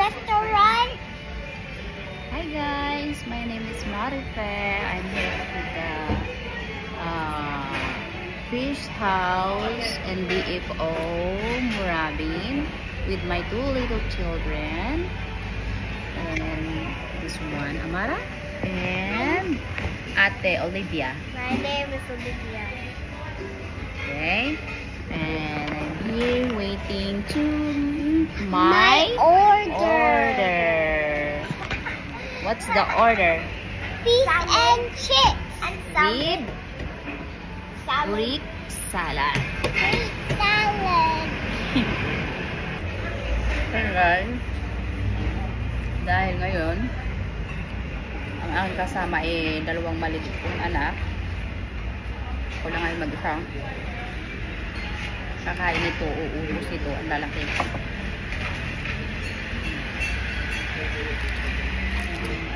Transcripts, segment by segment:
restaurant. Hi guys, my name is Marife. I'm here with the fish house and DFO Murabin with my two little children. And this one, Amara and Ate Olivia. My name is Olivia. Okay, and I'm here waiting to my order. What's the order? Fish and chips. And With salad. Greek salad. Greek salad. Alright. Dahil ngayon, ang aking kasama ay dalawang maliit kong anak. Ako lang ay mag-isa. Kakain ito, uubos ito, ang lalaki.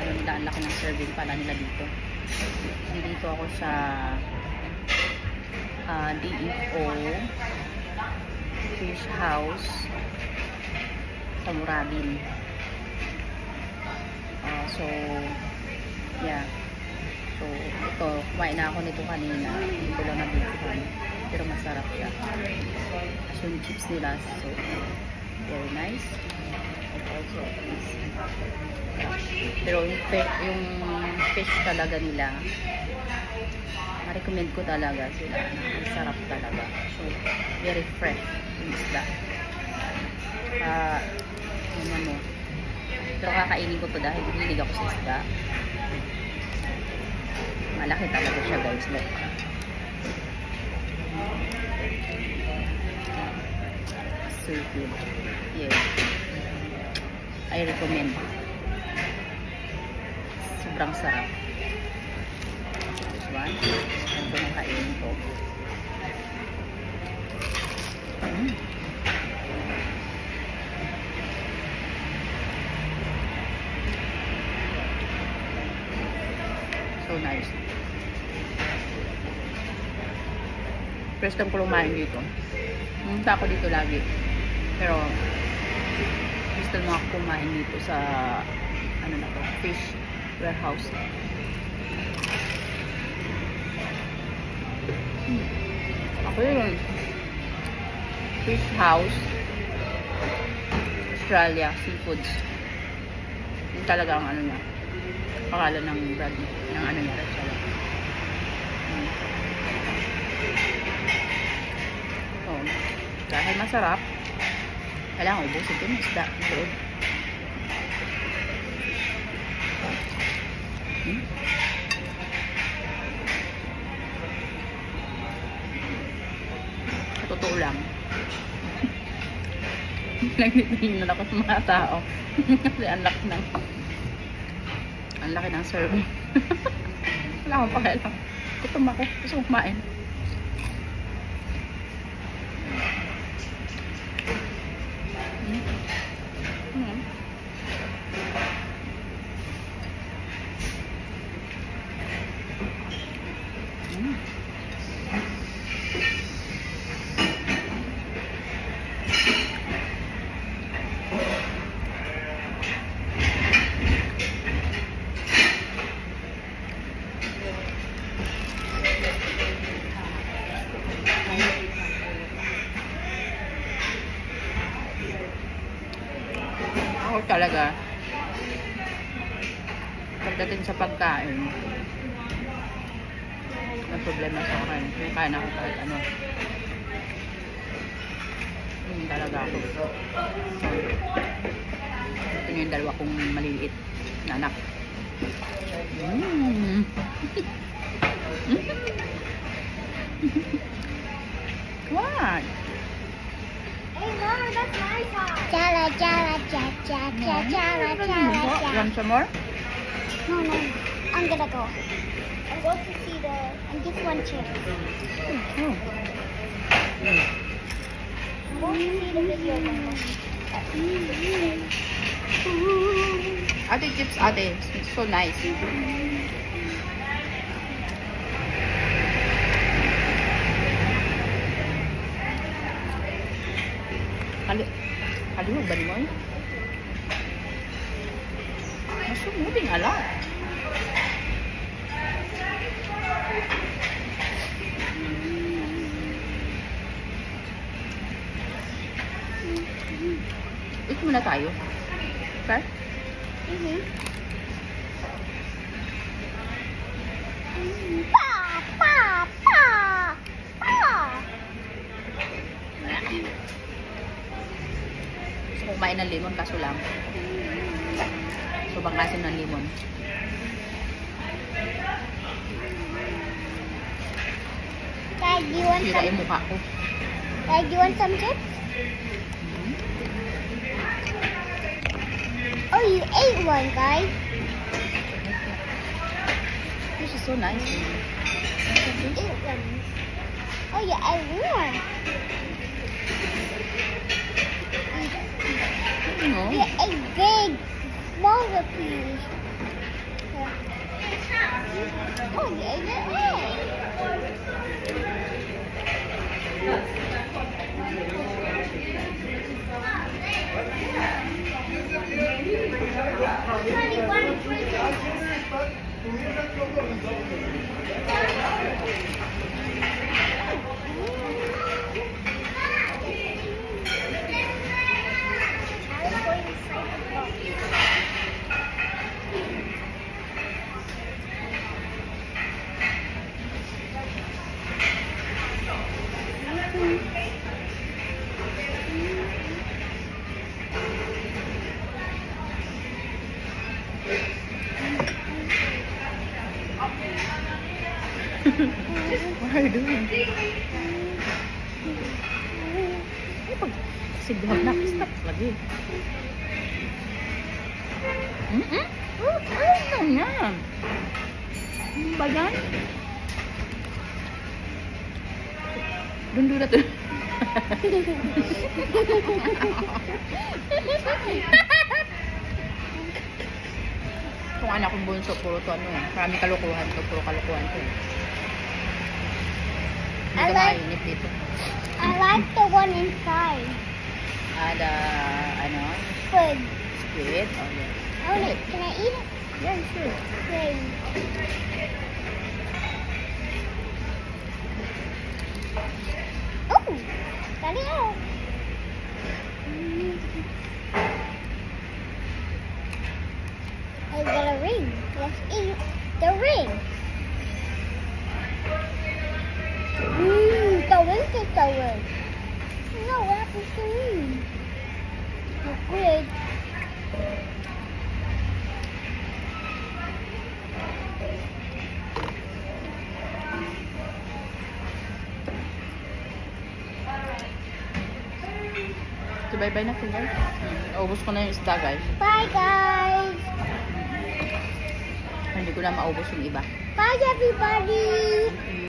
Ayun nila, ang laki ng serving pala nila dito. Dito ako sa DFO Fish House sa Murabin. So, yeah. So, ito, kumain na ako nito kanina. Hindi ko lang nabikuhan. Pero masarap siya. So, yung chips nila, so, very nice. And also, pero yung fish talaga nila, ma-recommend ko talaga sila. Ang sarap talaga. So, very fresh yung isda. Ano mo. Pero kakainin ko to dahil hilig ako sa isda. Malaki talaga siya guys. Look. So good. Yes. I recommend. Sobrang sarap. This one. Ito na kainin ko. So nice. First time ko lumain dito. Pumunta ako dito lagi. Pero gusto mo ako kumain dito sa ano na to, fish warehouse. Ako yun. Fish house Australia Seafoods. Yung talaga ang ano niya. Pangalan ng brand ng ano niya, restaurant. So, dahil masarap, kailangan ubusin ko ng isda. Totoo lang. Nagtitingin na ako sa mga tao. Kasi ang laki ng serving. Wala akong pakialam. Gutom ako. Gusto kong kumain. Ako talaga pagdating sa pagkain may problema sa akin. Kain ako kahit ano. Yun talaga ako. Ito yung dalawa kong maliliit na anak. What? Hey, Mom, that's my time. Jala, jala, jala, jala, jala, jala, jala. Want some more? No, no, I'm gonna go. I'm going to see and get one chip. Oh. I'm going to see the video now. Ate chips, ate. It's so nice. Kalimutan ba ni mo? So moving a lot. Eat muna tayo. Okay? Pa, pa, pa, pa. Gusto ko kumain ng lemon kaso lang. Sobrang asim ng lemon. Dad, you want Sira some? yung mukha ko. Dad, you want some chips? Oh, you ate one, guys. This is so nice. You ate one. Oh, you ate one. No. You ate big, smaller piece. Oh, you ate it all. What are you doing? Sigduhag na. Stop lagi. Ano yan? Ano ba yan? Dundo na to. Kung anak kong bunso, puro to ano eh. Maraming kalukuhan to. Puro kalukuhan to. Hindi ka mainit dito. I like the one inside. The, ano? Squid. Squid? Oh, yeah. Oh, wait, can I eat it? Yeah, sure. Squid. Oh, got it out. I got a ring. Let's eat the ring. The ring is so good. No, what happened to me? The squid. So, bye-bye na po, guys. Naubos ko na yung isda, guys. Bye, guys. Hindi ko na maubos yung iba. Bye, everybody.